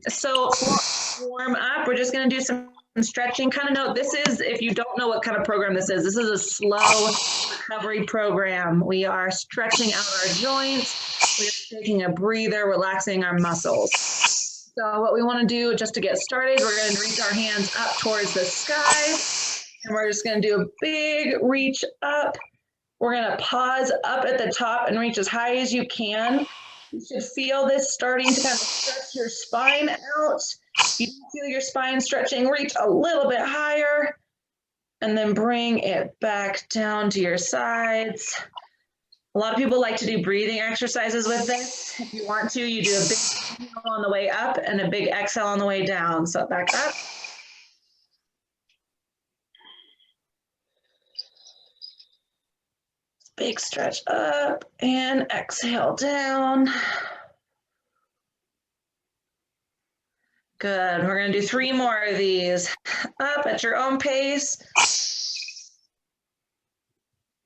So warm up, we're just going to do some stretching. Kind of note, this is, if you don't know what kind of program this is a slow recovery program. We are stretching out our joints. We are taking a breather, relaxing our muscles. So what we want to do just to get started, we're going to reach our hands up towards the sky. And we're just going to do a big reach up. We're going to pause up at the top and reach as high as you can. You should feel this starting to kind of stretch your spine out. If you feel your spine stretching, reach a little bit higher and then bring it back down to your sides. A lot of people like to do breathing exercises with this. If you want to, you do a big inhale on the way up and a big exhale on the way down. So back up. Big stretch up and exhale down. Good. We're going to do 3 more of these. Up at your own pace.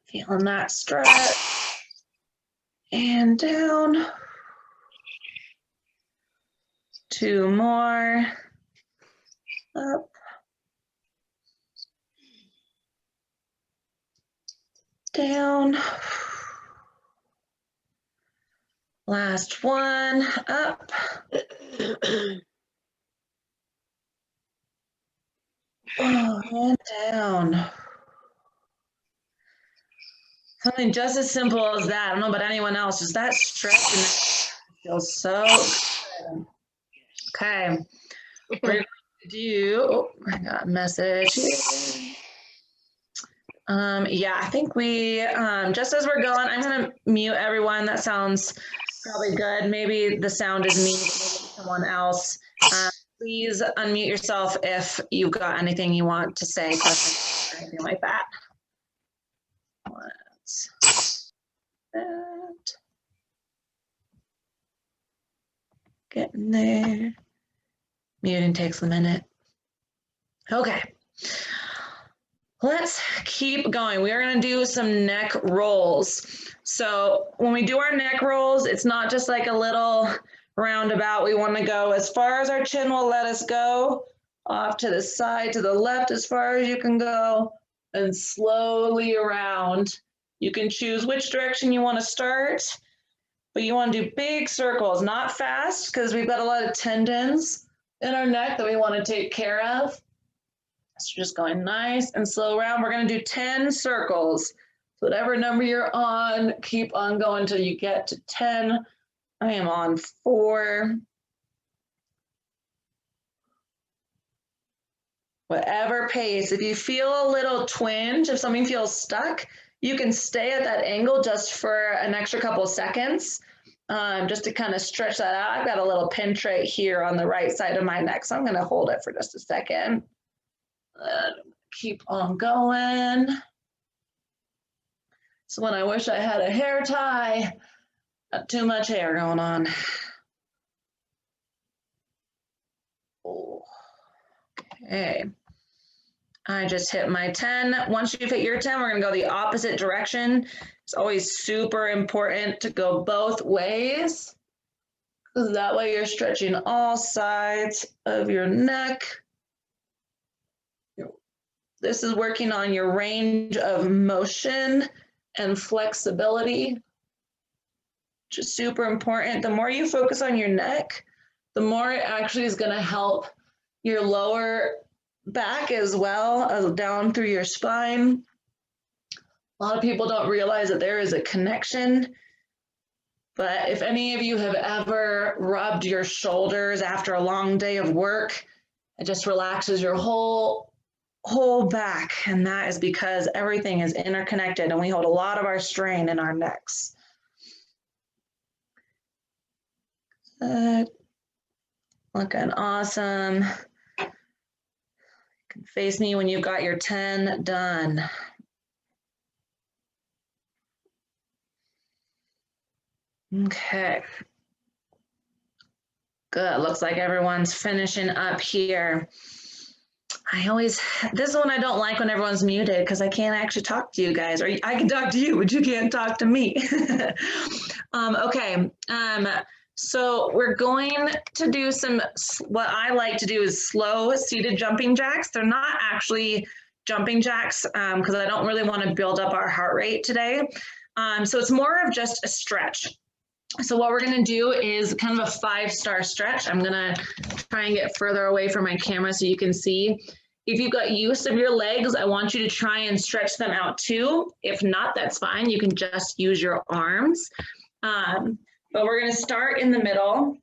Feeling that stretch. And down. 2 more. Up. Down. Last one. Up. And down. Something just as simple as that. I don't know about anyone else, just that stretch feels so good. Okay. We're going to do, oh, I got a message. Yeah, I think we, just as we're going, I'm going to mute everyone. That sounds probably good. Maybe the sound is me, maybe someone else. Please unmute yourself if you've got anything you want to say, questions, or anything like that. Let's that. Getting there. Muting takes a minute. Okay. Let's keep going. We are going to do some neck rolls. So when we do our neck rolls, it's not just like a little roundabout. We want to go as far as our chin will let us go, off to the side, to the left, as far as you can go, and slowly around. You can choose which direction you want to start, but you want to do big circles, not fast, because we've got a lot of tendons in our neck that we want to take care of. So just going nice and slow around. We're going to do 10 circles. So whatever number you're on, keep on going until you get to 10. I am on 4. Whatever pace. If you feel a little twinge, if something feels stuck, you can stay at that angle just for an extra couple of seconds, just to kind of stretch that out. I've got a little pinch right here on the right side of my neck, so I'm going to hold it for just a second. Keep on going. So when I wish I had a hair tie, got too much hair going on. Okay. I just hit my 10. Once you've hit your 10, we're going to go the opposite direction. It's always super important to go both ways, because that way you're stretching all sides of your neck. This is working on your range of motion and flexibility, which is super important. The more you focus on your neck, the more it actually is going to help your lower back as well as down through your spine. A lot of people don't realize that there is a connection, but if any of you have ever rubbed your shoulders after a long day of work, it just relaxes your whole back, and that is because everything is interconnected and we hold a lot of our strain in our necks. Good. Looking awesome. You can face me when you've got your 10 done. Okay. Good. Looks like everyone's finishing up here. This is one I don't like when everyone's muted, because I can't actually talk to you guys, or I can talk to you, but you can't talk to me. Okay. So we're going to do some, what I like to do is slow seated jumping jacks. They're not actually jumping jacks because I don't really want to build up our heart rate today. So it's more of just a stretch. So what we're going to do is kind of a 5-star stretch. I'm going to try and get further away from my camera so you can see. If you've got use of your legs, I want you to try and stretch them out too. If not, that's fine. You can just use your arms. But we're going to start in the middle,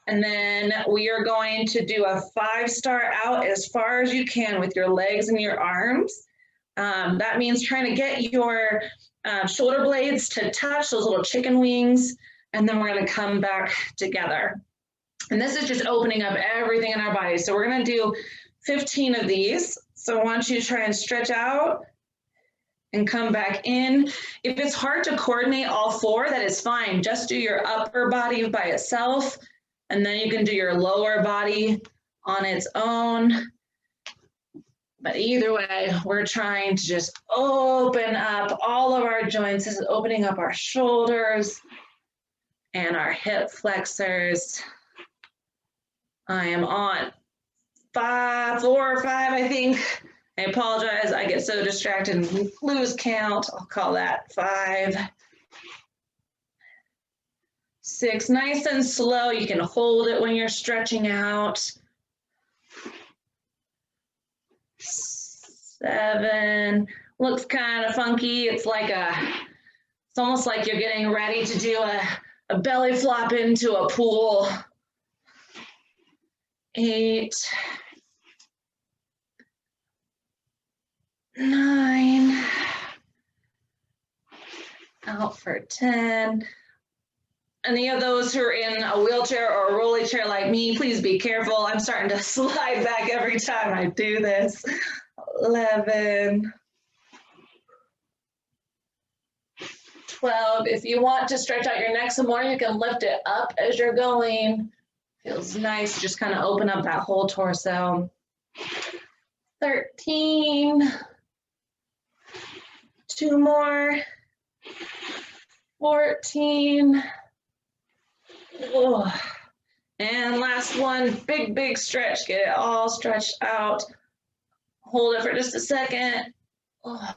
and then we are going to do a 5-star out as far as you can with your legs and your arms. That means trying to get your shoulder blades to touch those little chicken wings, and then we're going to come back together. And this is just opening up everything in our body. So we're going to do 15 of these. So I want you to try and stretch out and come back in. If it's hard to coordinate all 4, that is fine. Just do your upper body by itself, and then you can do your lower body on its own. But either way, we're trying to just open up all of our joints. This is opening up our shoulders and our hip flexors. I am on 4 or 5, I think. I apologize, I get so distracted and lose count. I'll call that 5, 6, nice and slow. You can hold it when you're stretching out. 7, looks kind of funky. It's almost like you're getting ready to do a belly flop into a pool. 8, 9, out for 10. Any of those who are in a wheelchair or a rolly chair like me, please be careful. I'm starting to slide back every time I do this. 11, 12. If you want to stretch out your neck some more, you can lift it up as you're going. Feels nice, just kind of open up that whole torso. 13. 2 more. 14. Oh. And last one, big stretch. Get it all stretched out. Hold it for just a second. Oh.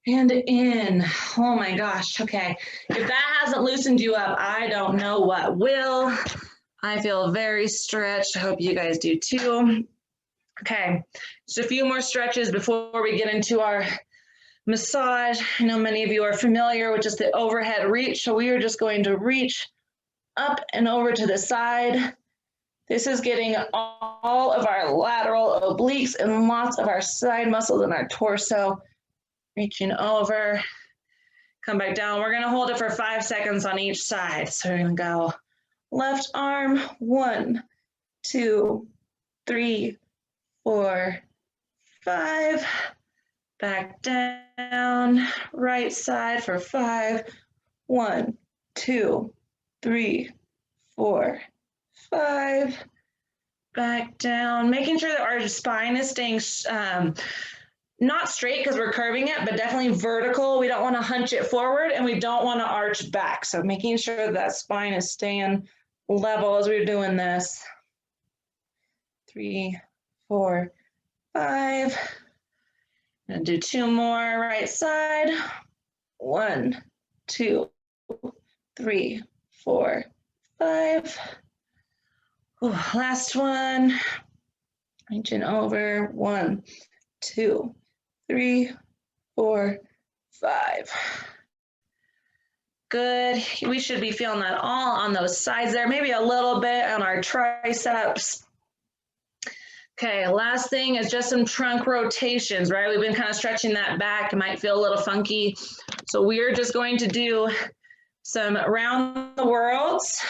And in. Oh my gosh. Okay. If that hasn't loosened you up, I don't know what will. I feel very stretched. I hope you guys do too. Okay. Just a few more stretches before we get into our massage. I know many of you are familiar with just the overhead reach. So we are just going to reach up and over to the side. This is getting all of our lateral obliques and lots of our side muscles in our torso. Reaching over, come back down. We're gonna hold it for 5 seconds on each side. So we're gonna go left arm, 1, 2, 3, 4, 5. Back down, right side for 5. 1, 2, 3, 4, 5. Back down, making sure that our spine is staying not straight because we're curving it, but definitely vertical. We don't want to hunch it forward and we don't want to arch back. So making sure that spine is staying level as we're doing this. 3, 4, 5. And do 2 more right side. 1, 2, 3, 4, 5. Ooh, last one. Reaching over. 1, 2, 3, 4, 5. Good. We should be feeling that all on those sides there, maybe a little bit on our triceps. Okay, last thing is just some trunk rotations, right? We've been kind of stretching that back. It might feel a little funky. So we're just going to do some round the worlds.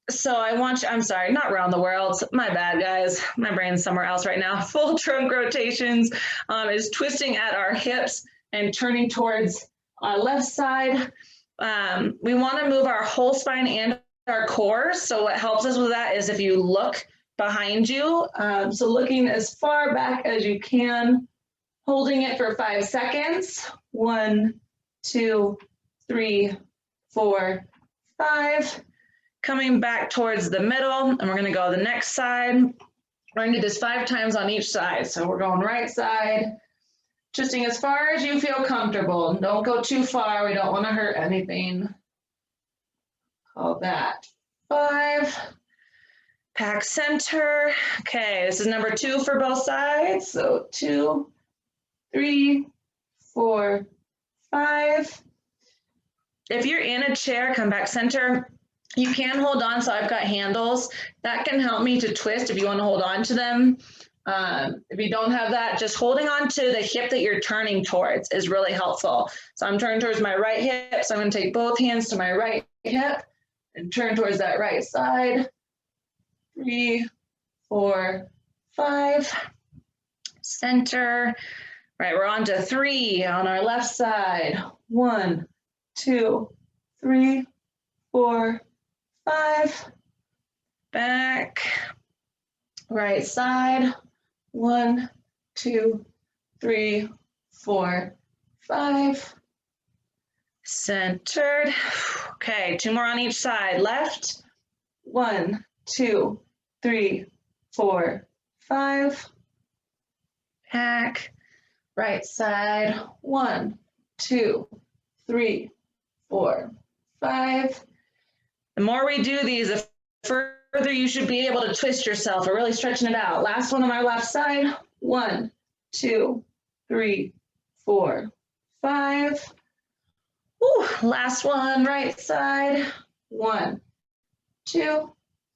So I want you, I'm sorry, not round the world. My bad, guys. My brain's somewhere else right now. Full trunk rotations is twisting at our hips and turning towards our left side. We want to move our whole spine and our core. So what helps us with that is if you look behind you. So looking as far back as you can, holding it for 5 seconds. 1, 2, 3, 4, 5. Coming back towards the middle, and we're gonna go the next side. We're gonna do this 5 times on each side. So we're going right side, twisting as far as you feel comfortable. Don't go too far, we don't wanna hurt anything. Hold that. 5. Pack center. Okay, this is number 2 for both sides. So 2, 3, 4, 5. If you're in a chair, come back center. You can hold on, so I've got handles. That can help me to twist if you want to hold on to them. If you don't have that, just holding on to the hip that you're turning towards is really helpful. So I'm turning towards my right hip, so I'm going to take both hands to my right hip and turn towards that right side. 3, 4, 5. Center. Right, we're on to 3 on our left side. 1, 2, 3, 4, 5. Back. Right side. 1, 2, 3, 4, 5. Centered. Okay, 2 more on each side. Left. 1, 2, 3, 4, 5. Back. Right side. 1, 2, 3, 4, 5. The more we do these, the further you should be able to twist yourself. We're really stretching it out. Last one on our left side. 1, 2, 3, 4, 5. Ooh, last one, right side. 1, 2,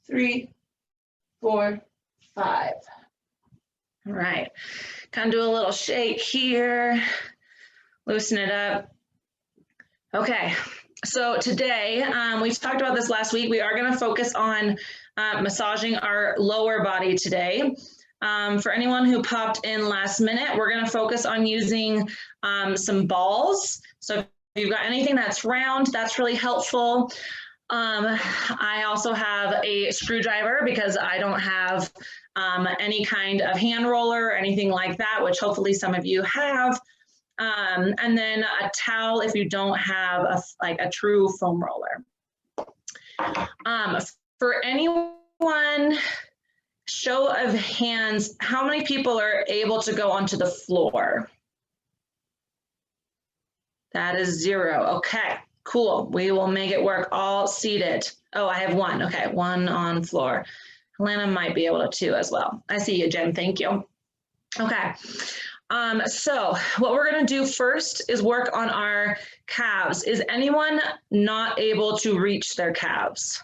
3, 4, 5. All right, kind of do a little shake here. Loosen it up. Okay, so today, we talked about this last week. We are going to focus on massaging our lower body today. For anyone who popped in last minute, we're going to focus on using some balls. So if you've got anything that's round, that's really helpful. I also have a screwdriver because I don't have any kind of hand roller or anything like that, which hopefully some of you have. And then a towel if you don't have a true foam roller. For anyone, show of hands, how many people are able to go onto the floor? That is 0. Okay, cool. We will make it work all seated. Oh, I have 1. Okay, 1 on floor. Helena might be able to too as well. I see you, Jen. Thank you. Okay. So what we're going to do first is work on our calves. Is anyone not able to reach their calves?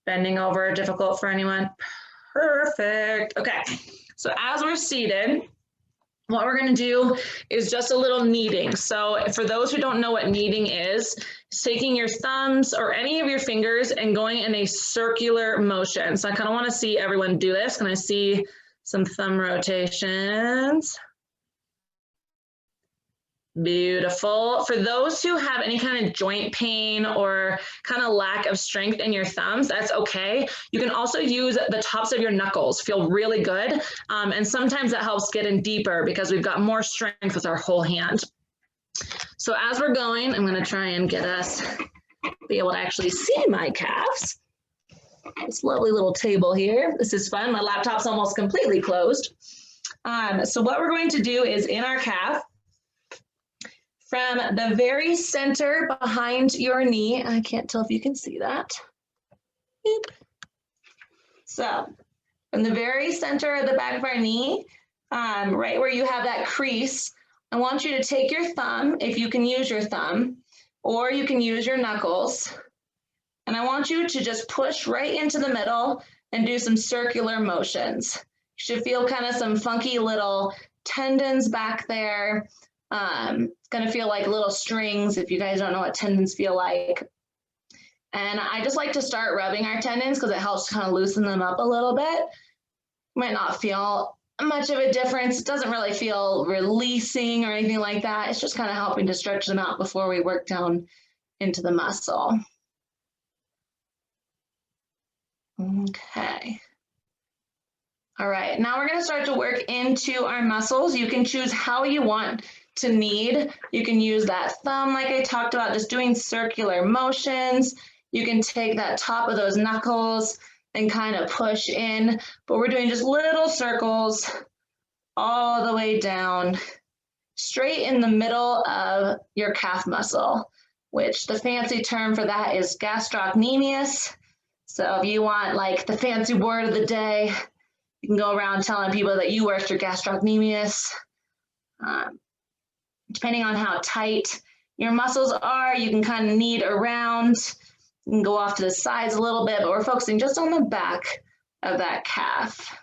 Bending over, difficult for anyone? Perfect. Okay. So as we're seated, what we're going to do is just a little kneading. So for those who don't know what kneading is taking your thumbs or any of your fingers and going in a circular motion. So I kind of want to see everyone do this. Can I see some thumb rotations? Beautiful. For those who have any kind of joint pain or kind of lack of strength in your thumbs, that's okay. You can also use the tops of your knuckles, feel really good. And sometimes that helps get in deeper because we've got more strength with our whole hand. So as we're going, I'm going to try and get us be able to actually see my calves. This lovely little table here. This is fun. My laptop's almost completely closed. So what we're going to do is in our calf, from the very center behind your knee, I can't tell if you can see that. Boop. So from the very center of the back of our knee, right where you have that crease, I want you to take your thumb, if you can use your thumb, or you can use your knuckles, and I want you to just push right into the middle and do some circular motions. You should feel kind of some funky little tendons back there. It's going to feel like little strings if you guys don't know what tendons feel like. And I just like to start rubbing our tendons because it helps kind of loosen them up a little bit. Might not feel much of a difference. It doesn't really feel releasing or anything like that. It's just kind of helping to stretch them out before we work down into the muscle. Okay. All right, now we're going to start to work into our muscles. You can choose how you want to knead. You can use that thumb like I talked about, just doing circular motions. You can take that top of those knuckles and kind of push in, but we're doing just little circles all the way down, straight in the middle of your calf muscle, which the fancy term for that is gastrocnemius. So if you want like the fancy word of the day, you can go around telling people that you worked your gastrocnemius. Depending on how tight your muscles are, you can kind of knead around. You can go off to the sides a little bit, but we're focusing just on the back of that calf.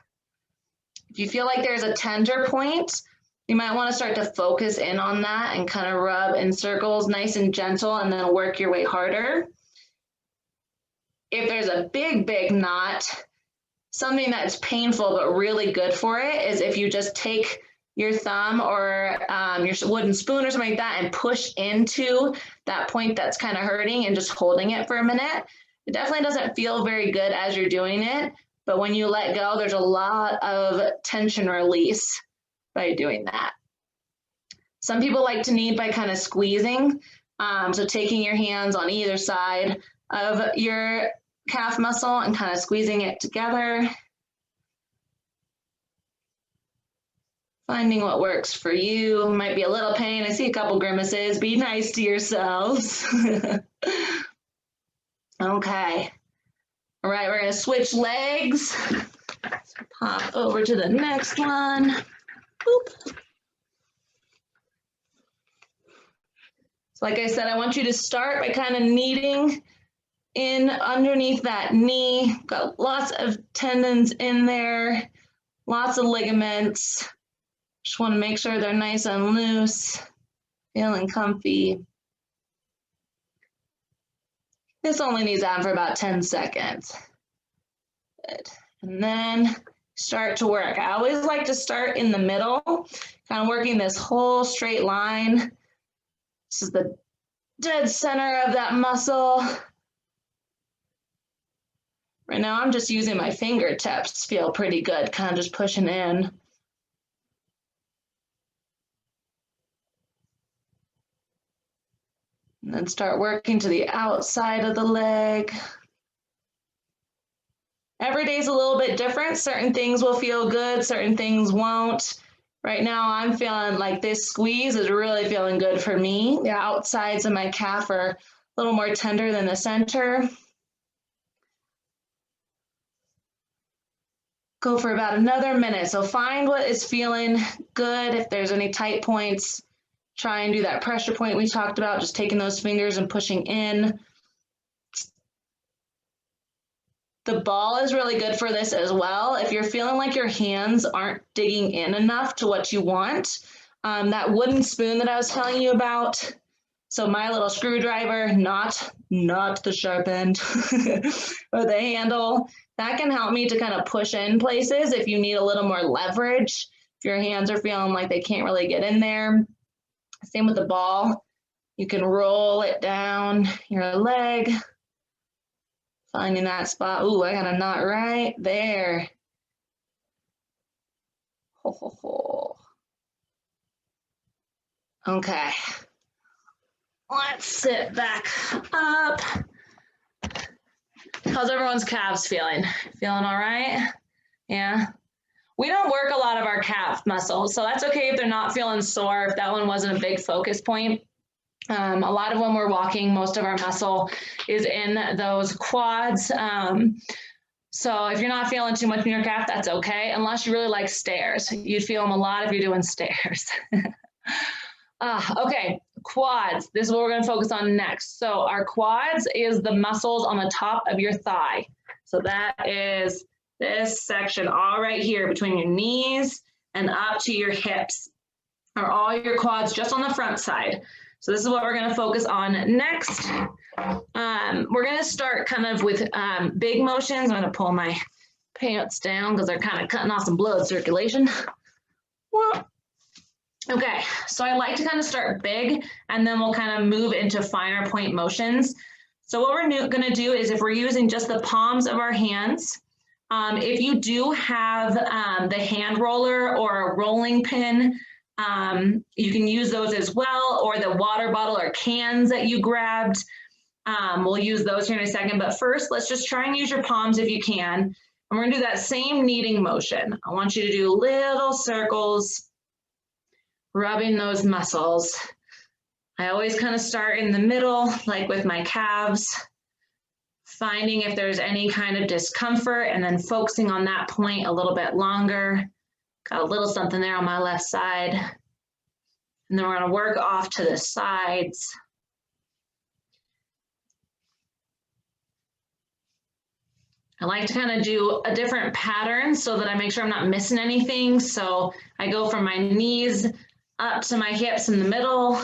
If you feel like there's a tender point, you might want to start to focus in on that and kind of rub in circles, nice and gentle, and then work your way harder. If there's a big, big knot, something that's painful but really good for it is if you just take your thumb or your wooden spoon or something like that and push into that point that's kind of hurting and just holding it for a minute. It definitely doesn't feel very good as you're doing it, but when you let go, there's a lot of tension release by doing that. Some people like to knead by kind of squeezing. So taking your hands on either side of your calf muscle and kind of squeezing it together. Finding what works for you. Might be a little pain. I see a couple grimaces. Be nice to yourselves. Okay. All right, we're gonna switch legs. So pop over to the next one. Boop. So like I said, I want you to start by kind of kneading in underneath that knee. Got lots of tendons in there, lots of ligaments. Just want to make sure they're nice and loose, feeling comfy. This only needs on for about 10 seconds. Good. And then start to work. I always like to start in the middle, kind of working this whole straight line. This is the dead center of that muscle. Right now, I'm just using my fingertips. Feel pretty good, kind of just pushing in. And then start working to the outside of the leg. Every day is a little bit different. Certain things will feel good, certain things won't. Right now, I'm feeling like this squeeze is really feeling good for me. The outsides of my calf are a little more tender than the center. Go for about another minute. So find what is feeling good. If there's any tight points, try and do that pressure point we talked about, just taking those fingers and pushing in. The ball is really good for this as well. If you're feeling like your hands aren't digging in enough to what you want, that wooden spoon that I was telling you about, so my little screwdriver, not the sharp end, or the handle, that can help me to kind of push in places if you need a little more leverage, if your hands are feeling like they can't really get in there. Same with the ball. You can roll it down your leg, finding that spot. Ooh, I got a knot right there. Ho, ho, ho. Okay. Let's sit back up. How's everyone's calves feeling? Feeling all right? Yeah. We don't work a lot of our calf muscles, so that's okay if they're not feeling sore, if that one wasn't a big focus point. A lot of when we're walking, most of our muscle is in those quads. So if you're not feeling too much in your calf, that's okay, unless you really like stairs. You'd feel them a lot if you're doing stairs. Okay, quads. This is what we're going to focus on next. So our quads is the muscles on the top of your thigh. So that is this section all right here between your knees and up to your hips are all your quads just on the front side. So this is what we're going to focus on next. We're going to start kind of with big motions. I'm going to pull my pants down because they're kind of cutting off some blood circulation. Okay, so I like to kind of start big and then we'll kind of move into finer point motions. So what we're going to do is if we're using just the palms of our hands, if you do have the hand roller or a rolling pin, you can use those as well, or the water bottle or cans that you grabbed. We'll use those here in a second, but first let's just try and use your palms if you can. And we're gonna do that same kneading motion. I want you to do little circles, rubbing those muscles. I always kind of start in the middle, like with my calves, finding if there's any kind of discomfort and then focusing on that point a little bit longer. Got a little something there on my left side. And then we're gonna work off to the sides. I like to kind of do a different pattern so that I make sure I'm not missing anything. So I go from my knees up to my hips in the middle.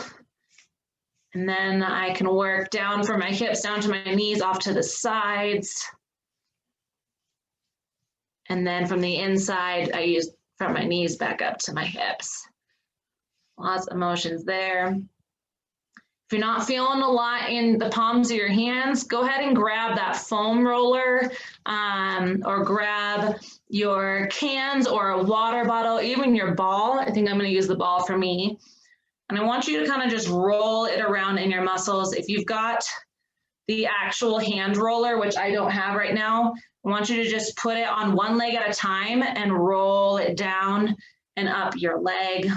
And then I can work down from my hips down to my knees off to the sides. And then from the inside, I use from my knees back up to my hips. Lots of motions there. If you're not feeling a lot in the palms of your hands, go ahead and grab that foam roller or grab your cans or a water bottle, even your ball. I think I'm going to use the ball for me. And I want you to kind of just roll it around in your muscles. If you've got the actual hand roller, which I don't have right now, I want you to just put it on one leg at a time and roll it down and up your leg.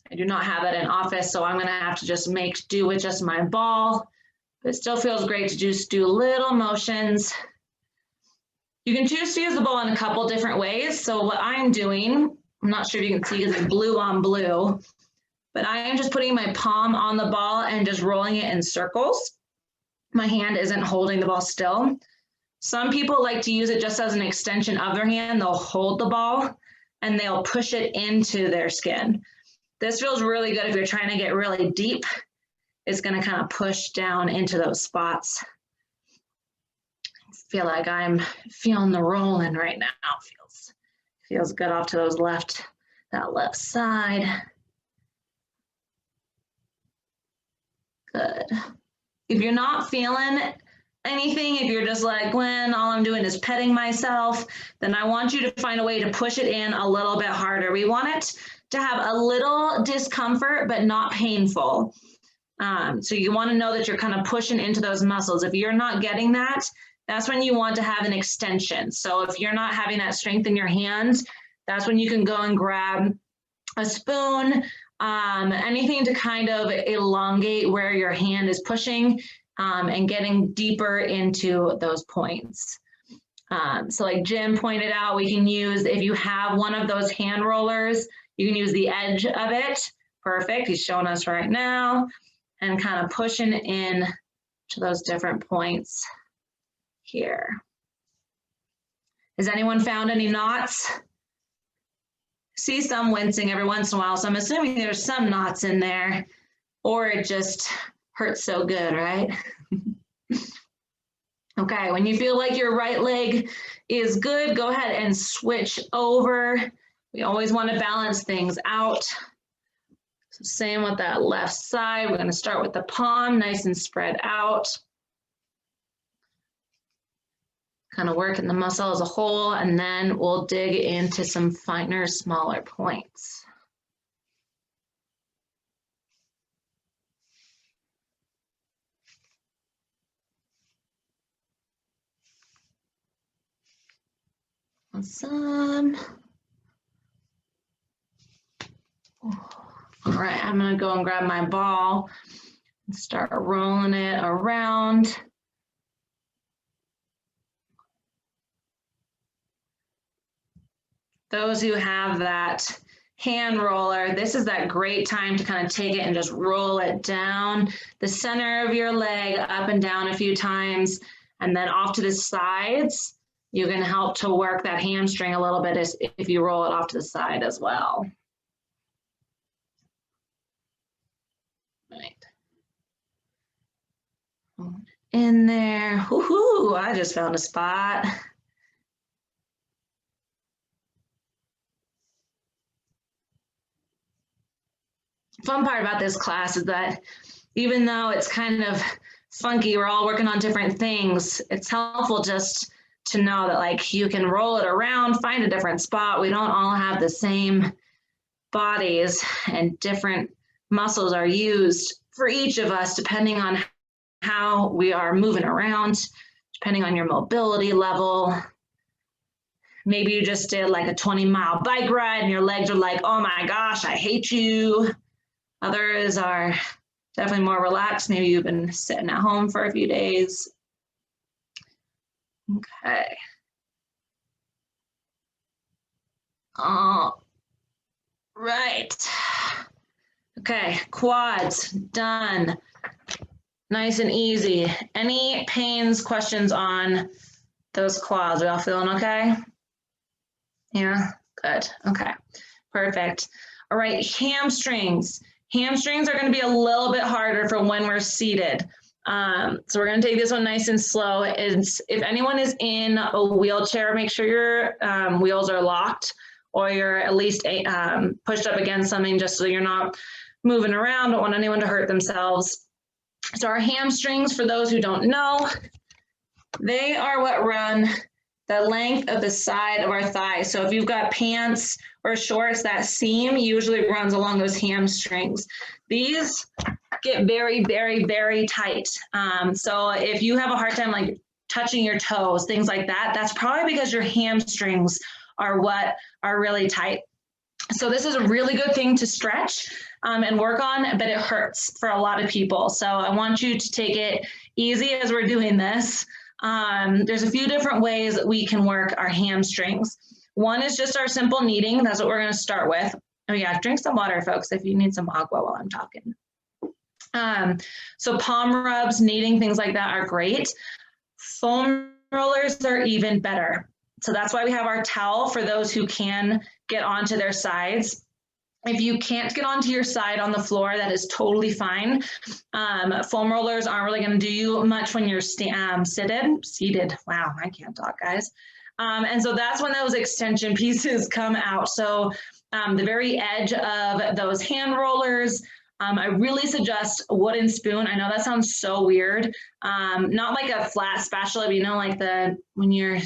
I do not have it in office, so I'm gonna have to just make do with just my ball. But it still feels great to just do little motions. You can choose to use the ball in a couple different ways. So what I'm doing, I'm not sure if you can see because it's blue on blue, but I am just putting my palm on the ball and just rolling it in circles. My hand isn't holding the ball still. Some people like to use it just as an extension of their hand. They'll hold the ball and they'll push it into their skin. This feels really good if you're trying to get really deep. It's going to kind of push down into those spots. I feel like I'm feeling the rolling right now. Feels good off to that left side. Good. If you're not feeling anything, if you're just like, Gwen, all I'm doing is petting myself, then I want you to find a way to push it in a little bit harder. We want it to have a little discomfort, but not painful. So you want to know that you're kind of pushing into those muscles. If you're not getting that, that's when you want to have an extension. So if you're not having that strength in your hands, that's when you can go and grab a spoon, anything to kind of elongate where your hand is pushing and getting deeper into those points. So like Jim pointed out, we can use, if you have one of those hand rollers, you can use the edge of it. Perfect, he's showing us right now, and kind of pushing in to those different points here. Has anyone found any knots? See some wincing every once in a while, so I'm assuming there's some knots in there, or it just hurts so good, right? Okay, when you feel like your right leg is good, go ahead and switch over. We always want to balance things out. So same with that left side. We're going to start with the palm, nice and spread out. Kind of working the muscle as a whole, and then we'll dig into some finer, smaller points. Awesome. All right, I'm gonna go and grab my ball and start rolling it around. Those who have that hand roller, this is that great time to kind of take it and just roll it down the center of your leg, up and down a few times, and then off to the sides. You can help to work that hamstring a little bit if you roll it off to the side as well. Right. In there. Woohoo! I just found a spot. Fun part about this class is that even though it's kind of funky, we're all working on different things, it's helpful just to know that like you can roll it around, find a different spot. We don't all have the same bodies, and different muscles are used for each of us depending on how we are moving around, depending on your mobility level. Maybe you just did like a 20-mile bike ride and your legs are like, oh my gosh, I hate you. Others are definitely more relaxed. Maybe you've been sitting at home for a few days. Okay. All right. Okay, quads, done. Nice and easy. Any pains, questions on those quads? Are y'all feeling okay? Yeah, good. Okay, perfect. All right, hamstrings. Hamstrings are going to be a little bit harder for when we're seated. So we're going to take this one nice and slow. If anyone is in a wheelchair, make sure your wheels are locked or you're at least pushed up against something just so you're not moving around. Don't want anyone to hurt themselves. So our hamstrings, for those who don't know, they are what run the length of the side of our thigh. So if you've got pants or shorts, that seam usually runs along those hamstrings. These get very, very, very tight. So if you have a hard time like touching your toes, things like that, that's probably because your hamstrings are what are really tight. So this is a really good thing to stretch and work on, but it hurts for a lot of people. So I want you to take it easy as we're doing this. There's a few different ways that we can work our hamstrings. One is just our simple kneading. That's what we're going to start with. Oh yeah, drink some water, folks, if you need some agua while I'm talking. So palm rubs, kneading, things like that are great. Foam rollers are even better. So that's why we have our towel for those who can get onto their sides. If you can't get onto your side on the floor, that is totally fine. Foam rollers aren't really going to do you much when you're seated. Wow, I can't talk, guys. And so that's when those extension pieces come out. So the very edge of those hand rollers, I really suggest a wooden spoon. I know that sounds so weird. Not like a flat spatula, but you know, like when you're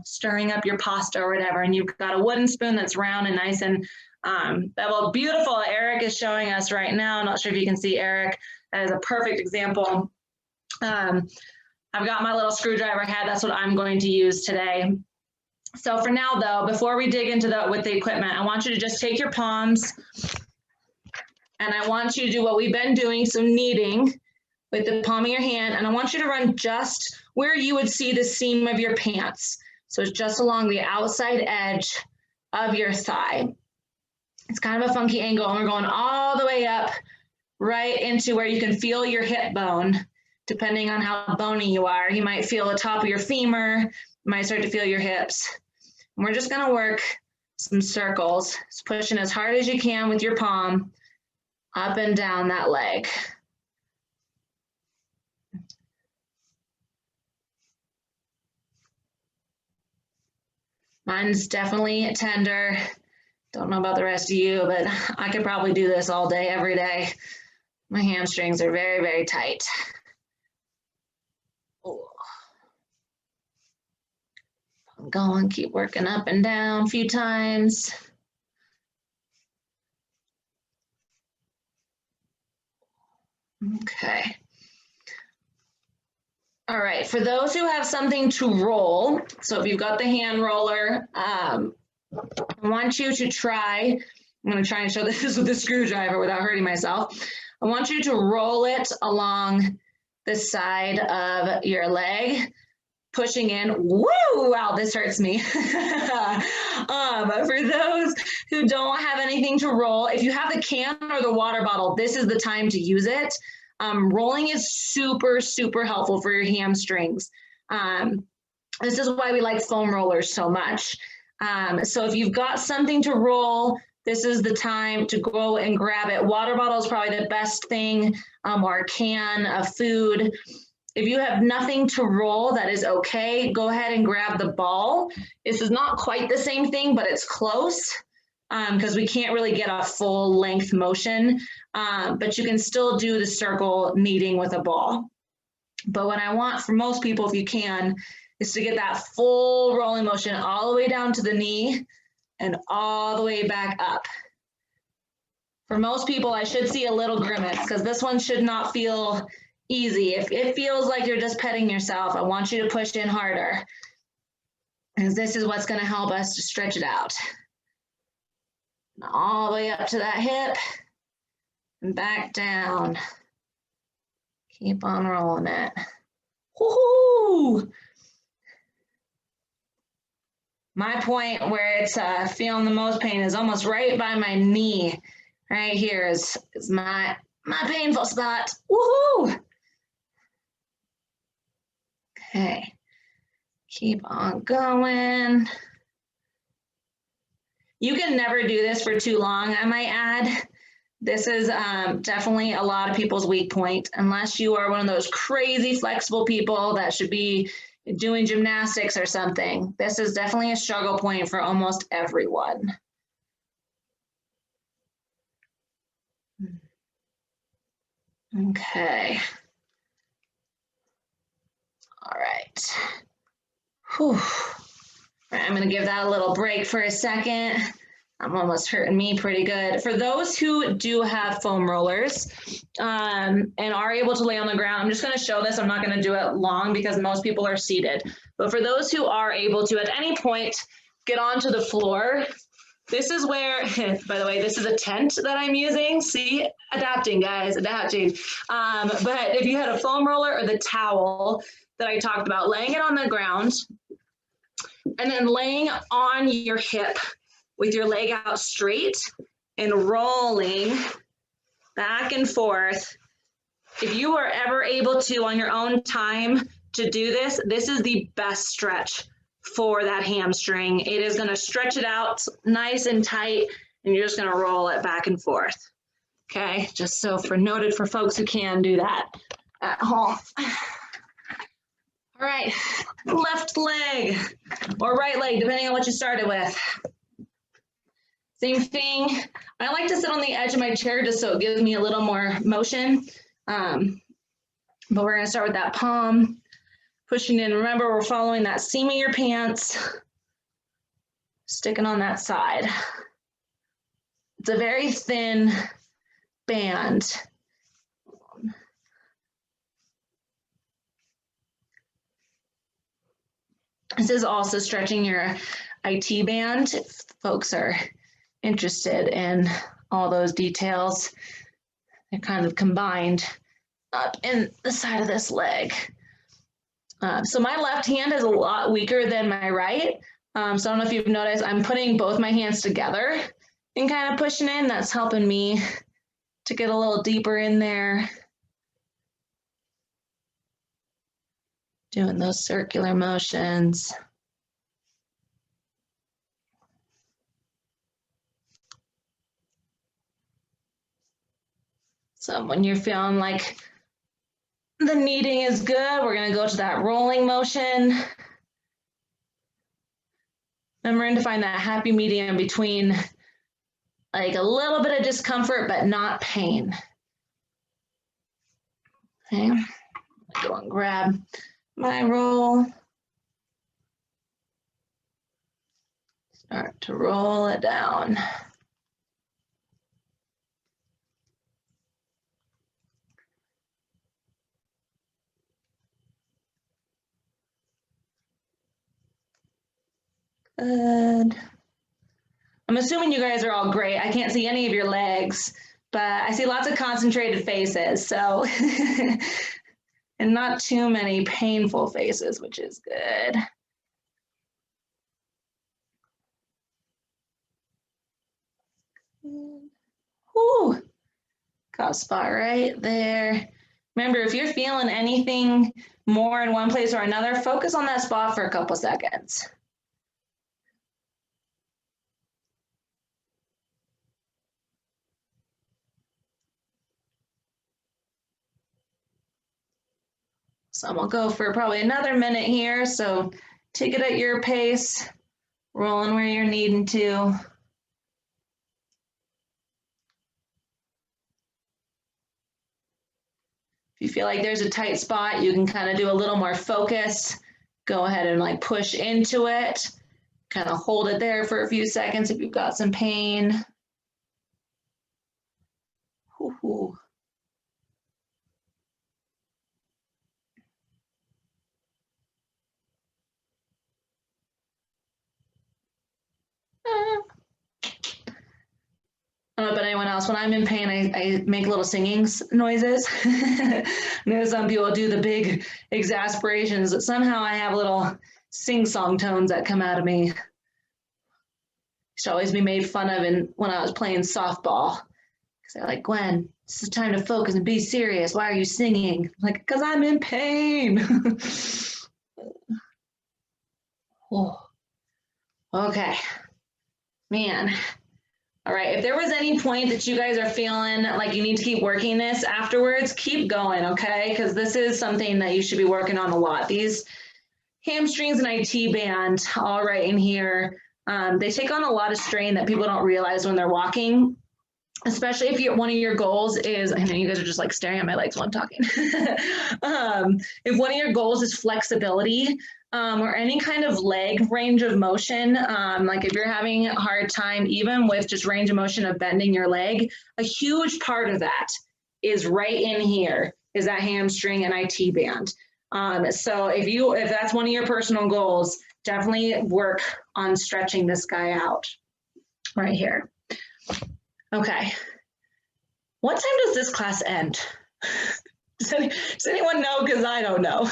stirring up your pasta or whatever, and you've got a wooden spoon that's round and nice and well, beautiful. Eric is showing us right now. I'm not sure if you can see Eric. That is a perfect example. I've got my little screwdriver head. That's what I'm going to use today. So for now, though, before we dig into with the equipment, I want you to just take your palms and I want you to do what we've been doing, so kneading with the palm of your hand, and I want you to run just where you would see the seam of your pants. So it's just along the outside edge of your thigh. It's kind of a funky angle, and we're going all the way up right into where you can feel your hip bone. Depending on how bony you are, you might feel the top of your femur, you might start to feel your hips. And we're just gonna work some circles, just pushing as hard as you can with your palm up and down that leg. Mine's definitely tender. Don't know about the rest of you, but I could probably do this all day, every day. My hamstrings are very, very tight. Oh. I'm going, keep working up and down a few times. Okay. All right, for those who have something to roll, so if you've got the hand roller, I want you to try, I'm going to try and show this with the screwdriver without hurting myself. I want you to roll it along the side of your leg, pushing in. Woo! Wow, this hurts me. For those who don't have anything to roll, if you have the can or the water bottle, this is the time to use it. Rolling is super, super helpful for your hamstrings. This is why we like foam rollers so much. So if you've got something to roll, this is the time to go and grab it. Water bottle is probably the best thing, or a can of food. If you have nothing to roll, that is okay. Go ahead and grab the ball. This is not quite the same thing, but it's close because we can't really get a full length motion, but you can still do the circle kneading with a ball. But what I want for most people, if you can, is to get that full rolling motion all the way down to the knee and all the way back up. For most people, I should see a little grimace because this one should not feel easy. If it feels like you're just petting yourself, I want you to push in harder, because this is what's going to help us to stretch it out. All the way up to that hip and back down. Keep on rolling it. Woohoo! My point where it's feeling the most pain is almost right by my knee. Right here is my painful spot. Woohoo! Okay. Keep on going. You can never do this for too long, I might add. This is definitely a lot of people's weak point, unless you are one of those crazy flexible people that should be doing gymnastics or something. This is definitely a struggle point for almost everyone. Okay. All right. Whew. All right, I'm going to give that a little break for a second. I'm almost hurting me pretty good. For those who do have foam rollers and are able to lay on the ground, I'm just going to show this. I'm not going to do it long because most people are seated. But for those who are able to, at any point, get onto the floor, this is where, by the way, this is a tent that I'm using. See, adapting, guys, adapting. But if you had a foam roller or the towel that I talked about, laying it on the ground and then laying on your hip with your leg out straight and rolling back and forth. If you are ever able to, on your own time, to do this, this is the best stretch for that hamstring. It is going to stretch it out nice and tight, and you're just going to roll it back and forth. Okay, just so noted for folks who can do that at home. All right, left leg or right leg, depending on what you started with. Same thing. I like to sit on the edge of my chair just so it gives me a little more motion. But we're going to start with that palm, pushing in. Remember, we're following that seam of your pants, sticking on that side. It's a very thin band. This is also stretching your IT band if folks are interested in all those details. They're kind of combined up in the side of this leg. So my left hand is a lot weaker than my right. So I don't know if you've noticed, I'm putting both my hands together and kind of pushing in. That's helping me to get a little deeper in there. Doing those circular motions. So when you're feeling like the kneading is good, we're going to go to that rolling motion. Remembering to find that happy medium between like a little bit of discomfort, but not pain. Okay, go and grab my roll. Start to roll it down. Good. I'm assuming you guys are all great. I can't see any of your legs, but I see lots of concentrated faces, so and not too many painful faces, which is good. Whew. Got a spot right there. Remember, if you're feeling anything more in one place or another, focus on that spot for a couple seconds. So I'm gonna go for probably another minute here. So take it at your pace, rolling where you're needing to. If you feel like there's a tight spot, you can kind of do a little more focus. Go ahead and like push into it. Kind of hold it there for a few seconds if you've got some pain. Ooh. I don't know about anyone else. When I'm in pain, I make little singing noises. I know some people do the big exasperations, but somehow I have little sing-song tones that come out of me. Used to always be made fun of when I was playing softball. Because they're like, Gwen, this is time to focus and be serious. Why are you singing? I'm like, because I'm in pain. Oh. Okay. Man. All right, if there was any point that you guys are feeling like you need to keep working this afterwards, keep going, okay? Because this is something that you should be working on a lot. These hamstrings and IT band, all right in here, they take on a lot of strain that people don't realize when they're walking, especially if one of your goals is, I know you guys are just like staring at my legs while I'm talking. If one of your goals is flexibility, or any kind of leg range of motion, like if you're having a hard time, even with just range of motion of bending your leg, a huge part of that is right in here, is that hamstring and IT band. So if that's one of your personal goals, definitely work on stretching this guy out right here. Okay. What time does this class end? Does anyone know? Because I don't know.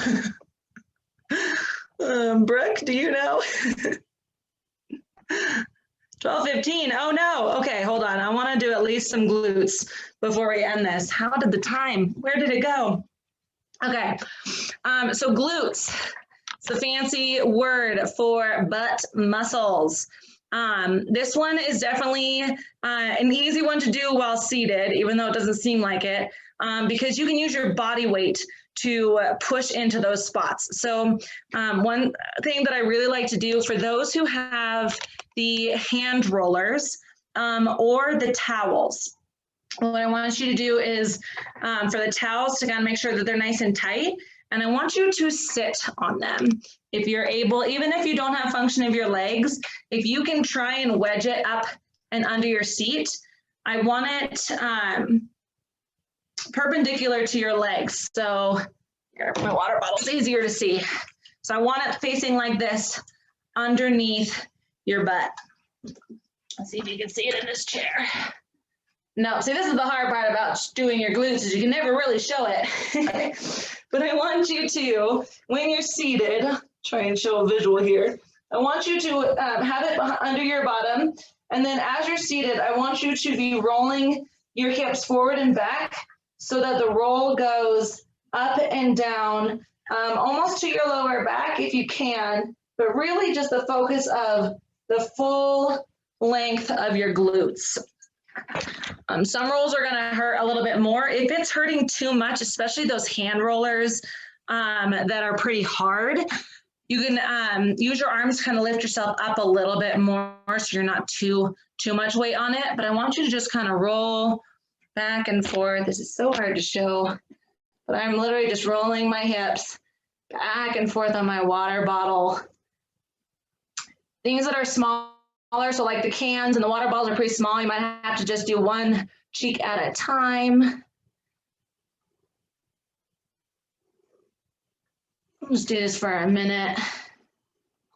Brooke, do you know? 12:15. Oh no. Okay, hold on. I want to do at least some glutes before we end this. How did the time? Where did it go? Okay. So glutes. It's the fancy word for butt muscles. This one is definitely an easy one to do while seated, even though it doesn't seem like it, because you can use your body weight to push into those spots. So one thing that I really like to do for those who have the hand rollers or the towels, what I want you to do is for the towels to kind of make sure that they're nice and tight, and I want you to sit on them. If you're able, even if you don't have function of your legs, if you can try and wedge it up and under your seat, I want it perpendicular to your legs. So here, my water bottle's easier to see. So I want it facing like this underneath your butt. Let's see if you can see it in this chair. No, see, this is the hard part about doing your glutes is you can never really show it. But I want you to, when you're seated, try and show a visual here. I want you to have it under your bottom. And then as you're seated, I want you to be rolling your hips forward and back so that the roll goes up and down, almost to your lower back if you can, but really just the focus of the full length of your glutes. Some rolls are gonna hurt a little bit more. If it's hurting too much, especially those hand rollers that are pretty hard, you can use your arms to kind of lift yourself up a little bit more so you're not too much weight on it. But I want you to just kind of roll back and forth. This is so hard to show, but I'm literally just rolling my hips back and forth on my water bottle. Things that are smaller, so like the cans and the water bottles are pretty small. You might have to just do one cheek at a time. I'll just do this for a minute.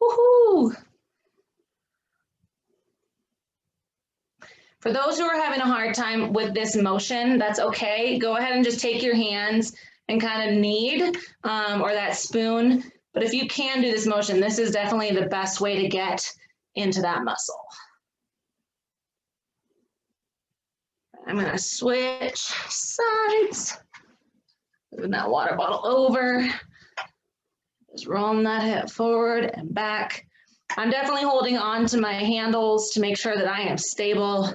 Woohoo! For those who are having a hard time with this motion, that's okay. Go ahead and just take your hands and kind of knead or that spoon. But if you can do this motion, this is definitely the best way to get into that muscle. I'm gonna switch sides. Moving that water bottle over. Just rolling that hip forward and back. I'm definitely holding on to my handles to make sure that I am stable.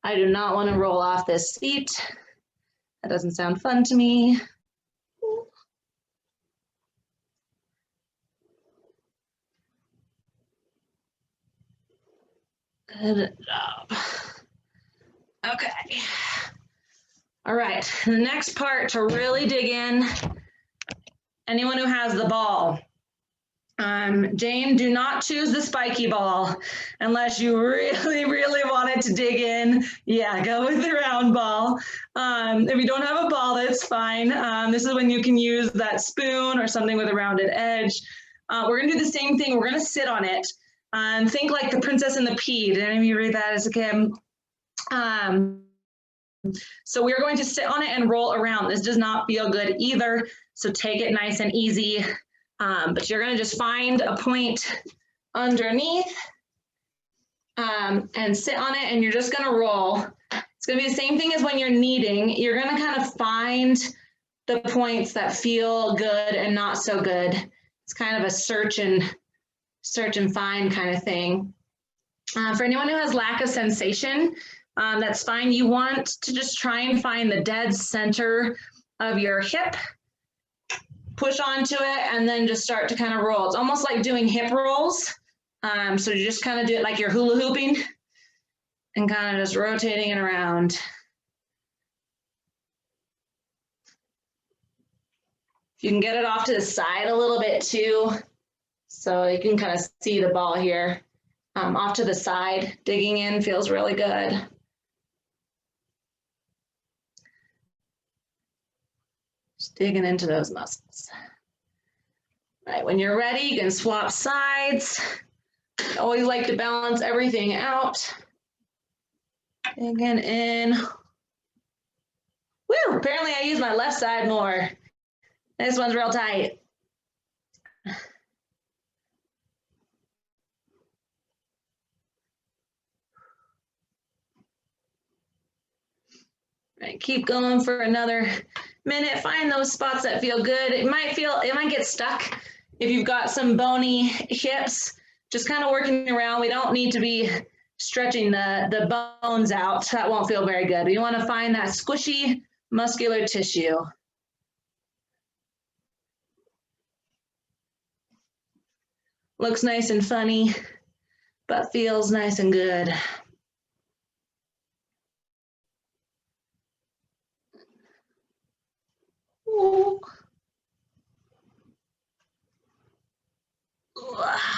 I do not want to roll off this seat. That doesn't sound fun to me. Good job. Okay. All right, the next part to really dig in, anyone who has the ball. Jane, do not choose the spiky ball unless you really, really wanted to dig in. Yeah, go with the round ball. If you don't have a ball, that's fine. This is when you can use that spoon or something with a rounded edge. We're gonna do the same thing. We're gonna sit on it. Think like the Princess and the Pea. Did any of you read that as a kid? So we're going to sit on it and roll around. This does not feel good either. So take it nice and easy. But you're going to just find a point underneath and sit on it, and you're just going to roll. It's going to be the same thing as when you're kneading. You're going to kind of find the points that feel good and not so good. It's kind of a search and find kind of thing. For anyone who has lack of sensation, that's fine. You want to just try and find the dead center of your hip, push onto it, and then just start to kind of roll. It's almost like doing hip rolls. So you just kind of do it like you're hula hooping and kind of just rotating it around. You can get it off to the side a little bit too, so you can kind of see the ball here. Off to the side, digging in feels really good. Just digging into those muscles. All right, when you're ready, you can swap sides. I always like to balance everything out. Digging in. Woo, apparently I use my left side more. This one's real tight. Right, keep going for another minute. Find those spots that feel good. It might get stuck if you've got some bony hips. Just kind of working around. We don't need to be stretching the bones out. That won't feel very good. You want to find that squishy muscular tissue. Looks nice and funny, but feels nice and good. Ooh.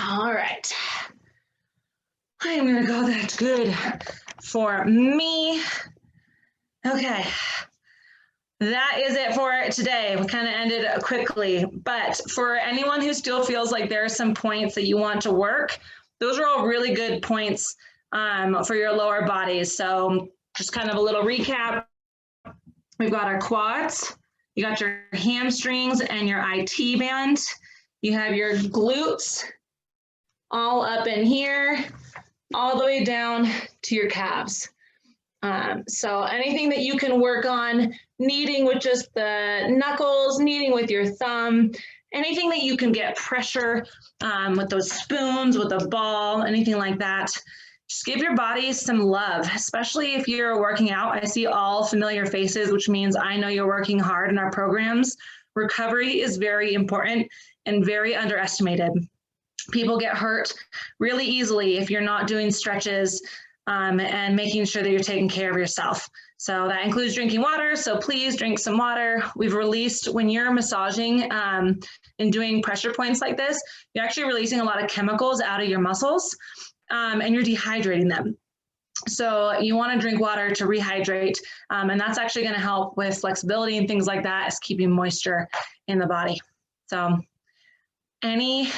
All right. I'm gonna go, that's good for me. Okay. That is it for today. We kind of ended quickly, but for anyone who still feels like there are some points that you want to work, those are all really good points for your lower bodies. So just kind of a little recap. We've got our quads, you got your hamstrings and your IT band. You have your glutes all up in here, all the way down to your calves. So anything that you can work on, kneading with just the knuckles, kneading with your thumb, anything that you can get pressure with those spoons, with a ball, anything like that. Just give your body some love, especially if you're working out. I see all familiar faces, which means I know you're working hard in our programs. Recovery is very important and very underestimated. People get hurt really easily if you're not doing stretches and making sure that you're taking care of yourself. So that includes drinking water. So please drink some water. We've released, when you're massaging and doing pressure points like this, you're actually releasing a lot of chemicals out of your muscles and you're dehydrating them. So you want to drink water to rehydrate. And that's actually going to help with flexibility and things like that, is keeping moisture in the body. So any